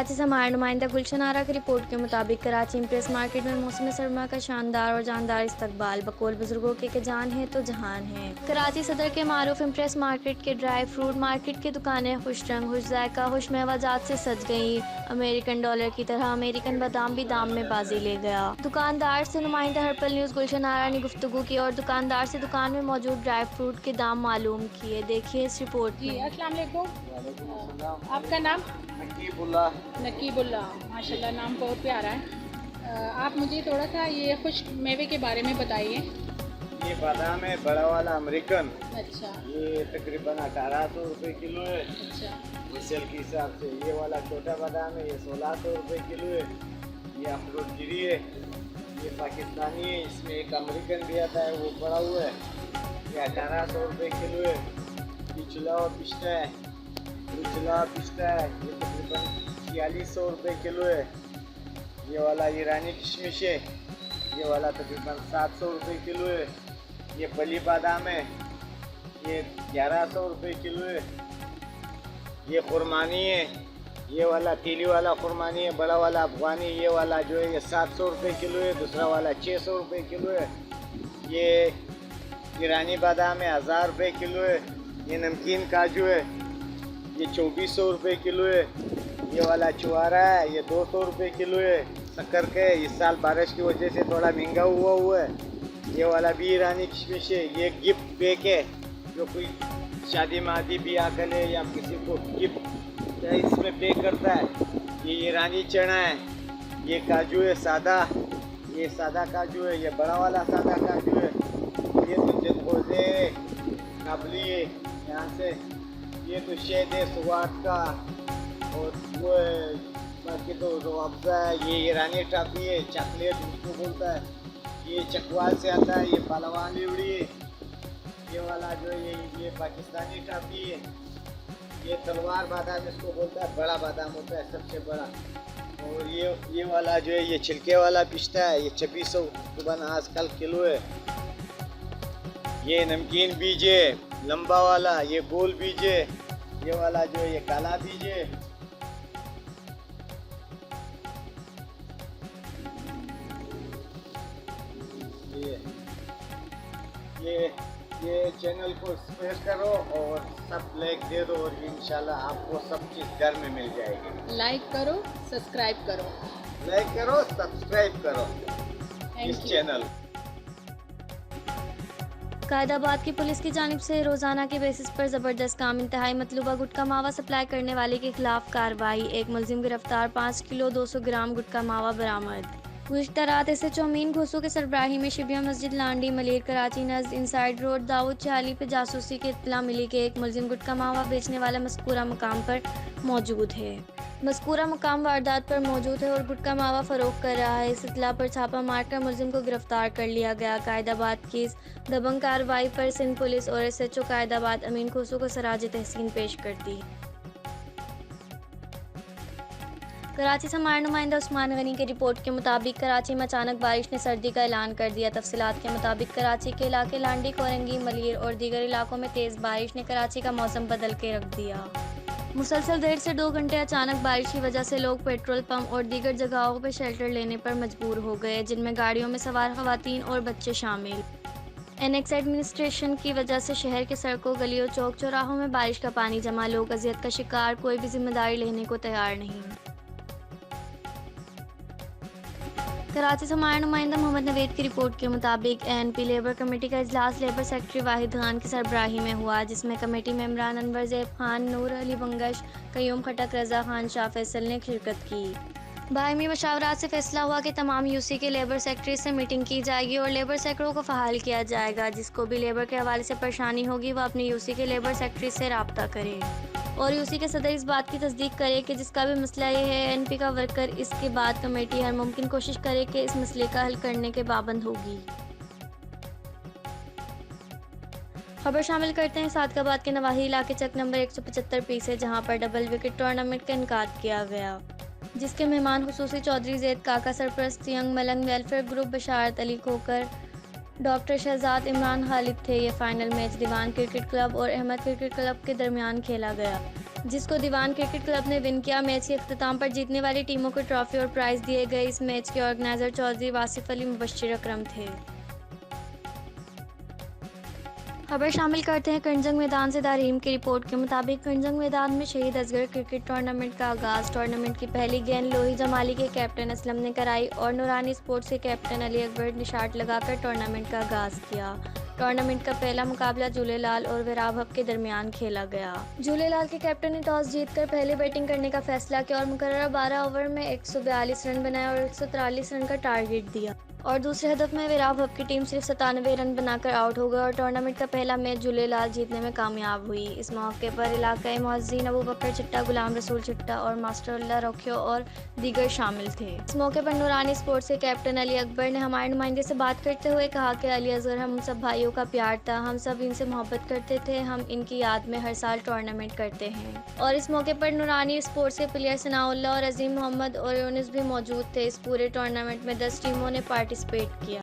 कराची से हमारे नुमाइंदा गुलशन आरा की रिपोर्ट के मुताबिक कराची इंप्रेस मार्केट में मौसम सरमा का शानदार और जानदार इस्तकबाल। बकौल बुजुर्गों के जान है तो जहान है। कराची सदर के मारूफ इंप्रेस मार्केट के ड्राई फ्रूट मार्केट की दुकानें खुश रंग, खुश जायका, खुश मेवाजात से सज गई। अमेरिकन डॉलर की तरह अमेरिकन बादाम भी दाम में बाजी ले गया। दुकानदार से नुमाइंदा हर्पल न्यूज़ गुलशन आरा ने गुफ्तगू की और दुकानदार से दुकान में मौजूद ड्राई फ्रूट के दाम मालूम किए। देखिए इस रिपोर्ट में। अस्सलाम वालेकुम। आपका नाम? नकीबुल्लाह। माशाल्लाह, नाम बहुत प्यारा है। आप मुझे थोड़ा सा ये खुश्क मेवे के बारे में बताइए। ये बादाम है बड़ा वाला अमेरिकन। अच्छा। ये तकरीबन 1800 रुपये किलो है। अच्छा। सेल के हिसाब से। ये वाला छोटा बादाम है, ये 1600 रुपये किलो है। ये अखरोट गिरी है, ये पाकिस्तानी है। इसमें एक अमेरिकन भी आता है, वो पड़ा हुआ है। ये 1800 रुपये किलो है। पिछला और पिस्ता है, ये तकरीबन 4600 रुपये किलो है। ये वाला ईरानी किशमिश है, ये वाला तकरीबन 700 रुपये किलो है। ये बली बादाम है, ये 1100 रुपये किलो है। ये खुरमानी है, ये वाला तीली वाला खुरमानी है, बड़ा वाला अफगानी। ये वाला जो है ये 700 रुपये किलो है, दूसरा वाला 600 रुपये किलो है। ये ईरानी बादाम है, 1000 रुपये किलो है। ये नमकीन काजू है, ये 2400 रुपये किलो है। ये वाला चुआरा है, ये 200 रुपये किलो है। शक्कर के इस साल बारिश की वजह से थोड़ा महंगा हुआ है। ये वाला भी ईरानी किशमिश है। ये गिफ्ट पैक है, जो कोई शादी मादी ब्याह करे या किसी को गिफ्ट इसमें पे करता है। ये ईरानी चना है, ये काजू है सादा, ये सादा काजू है। ये बड़ा वाला सादा काजू है। ये तो जलगोजे काबली है यहाँ से। ये तो शेद है सुवाद का, और वो बाकी तो रुअफ़ज़ा है। ये ईरानी टाफी है, चॉकलेट उसको बोलता है। ये चकवाल से आता है, ये पहलवान लिवड़ी है। ये वाला जो है ये पाकिस्तानी टाफी है। ये तलवार बादाम इसको बोलता है, बड़ा बादाम होता है सबसे बड़ा। और ये वाला जो है ये छिलके वाला पिस्ता है, ये 2600 तकरीबन आजकल किलो है। ये नमकीन बीज है लंबा वाला, ये गोल बीज है। ये वाला जो है ये काला बीज है। ये चैनल को शेयर करो और सब लाइक दे दो, और इंशाल्लाह आपको सब चीज़ घर में मिल जाएगी। लाइक करो, सब्सक्राइब करो। इस चैनल। कायदाबाद की पुलिस की जानिब से रोजाना के बेसिस पर जबरदस्त काम। इंतहाई मतलूबा गुटखा मावा सप्लाई करने वाले के खिलाफ कार्रवाई। एक मुलजिम गिरफ्तार, 5 किलो 200 ग्राम गुटखा मावा बरामद। गुज़िश्ता रात SHO अमीन घोसू के सरबराही में शिबिया मस्जिद लांडी मलेर कराची नज़द इंसाइड रोड दाऊद चाली पे जासूसी की इत्तला मिली कि एक मुलजिम गुटखा मावा बेचने वाला मज़कूरा मकाम पर मौजूद है। मज़कूरा मकाम वारदात पर मौजूद है और गुटखा मावा फ़रोख्त कर रहा है। इस इत्तला पर छापा मारकर मुलजिम को गिरफ्तार कर लिया गया। कायदाबाद की इस दबंग कार्रवाई पर सिंध पुलिस और SHO कायदाबाद अमीन घोसू को सराज तहसीन पेश करती है। कराची से हमारे नुमाइंदा उस्मान गनी की रिपोर्ट के मुताबिक कराची में अचानक बारिश ने सर्दी का ऐलान कर दिया। तफसीलात के मुताबिक कराची के इलाके लांडी, कोरंगी, मलीर और दीगर इलाकों में तेज़ बारिश ने कराची का मौसम बदल के रख दिया। मुसलसल 1.5 से 2 घंटे अचानक बारिश की वजह से लोग पेट्रोल पंप और दीगर जगहों पर शेल्टर लेने पर मजबूर हो गए, जिनमें गाड़ियों में सवार खवातीन और बच्चे शामिल। NX एडमिनिस्ट्रेशन की वजह से शहर के सड़कों, गलियों, चौक चौराहों में बारिश का पानी जमा। लोग अजियत का शिकार, कोई भी जिम्मेदारी लेने को तैयार नहीं। कराची से हमारे नुमाइंदा मोहम्मद नवेद की रिपोर्ट के मुताबिक ANP लेबर कमेटी का इजलास लेबर सेक्रेटरी वाहिद खान की सरबराही में हुआ, जिसमें कमेटी मेंबरान अनवर ज़ैब खान, नूर अली बंगश, कयूम खटक, रज़ा खान, शाह फैसल ने शिरकत की। बाहमी मशावरात से फैसला हुआ कि तमाम UC के लेबर सेक्रेटरी से मीटिंग की जाएगी और लेबर सेक्रेटरी को फ़हाल किया जाएगा। जिसको भी लेबर के हवाले से परेशानी होगी वह अपने UC के लेबर सेक्रेटरी से रब्ता करे और UC के सदर इस बात की तस्दीक करे कि जिसका भी मसला ये है ANP का वर्कर, इसके बाद कमेटी हर मुमकिन कोशिश करे कि इस मसले का हल करने के पाबंद होगी। खबर शामिल करते हैं सादकाबाद के नवाही इलाके चक नंबर 175 से, जहां पर डबल विकेट टूर्नामेंट का इनकाद किया गया, जिसके मेहमान खुसूसी चौधरी ज़ैद काका, सरपरस्त यंग मलंग वेलफेयर ग्रुप, बशारत अली खोकर, डॉक्टर शहजाद इमरान खालिद थे। ये फाइनल मैच दीवान क्रिकेट क्लब और अहमद क्रिकेट क्लब के दरमियान खेला गया। जिसको दीवान क्रिकेट क्लब ने विन किया। मैच के अख्ताम पर जीतने वाली टीमों को ट्रॉफी और प्राइज़ दिए गए। इस मैच के ऑर्गेनाइज़र चौधरी वासिफ अली मुबश्शिर अकरम थे। खबर शामिल करते हैं करंजंग मैदान से। दारीम की रिपोर्ट के मुताबिक करंजंग मैदान में शहीद असगर क्रिकेट टूर्नामेंट का आगाज़। टूर्नामेंट की पहली गेंद लोही जमाली के कैप्टन असलम ने कराई और नूरानी स्पोर्ट्स के कैप्टन अली अकबर ने शाट लगाकर टूर्नामेंट का आगाज़ किया। टूर्नामेंट का पहला मुकाबला झूलेलाल और वेराब हब के दरमियान खेला गया। झूलेलाल के कैप्टन ने टॉस जीतकर पहले बैटिंग करने का फैसला किया और मुकर्रर 12 ओवर में 142 रन बनाए और 143 रन का टारगेट दिया और दूसरे हदफ में वेराब हब की टीम सिर्फ 97 रन बनाकर आउट हो गई और टूर्नामेंट का पहला मैच झूलेलाल जीतने में कामयाब हुई। इस मौके पर इलाकाई मुअज्जिन अबू बकर चिट्टा, गुलाम रसूल चिट्टा और मास्टर अल्लाह रोखियो और दीगर शामिल थे। इस मौके पर नूरानी स्पोर्ट्स के कैप्टन अली अकबर ने हमारे नुमाइंदे से बात करते हुए कहा कि अली असगर हम सब भाइयों का प्यार था, हम सब इनसे मोहब्बत करते थे, हम इनकी याद में हर साल टूर्नामेंट करते हैं। और इस मौके पर नूरानी स्पोर्ट्स के प्लेयर सनाउल्लाह और अजीम मोहम्मद और यूनिस भी मौजूद थे। इस पूरे टूर्नामेंट में 10 टीमों ने पार्टिसिपेट किया।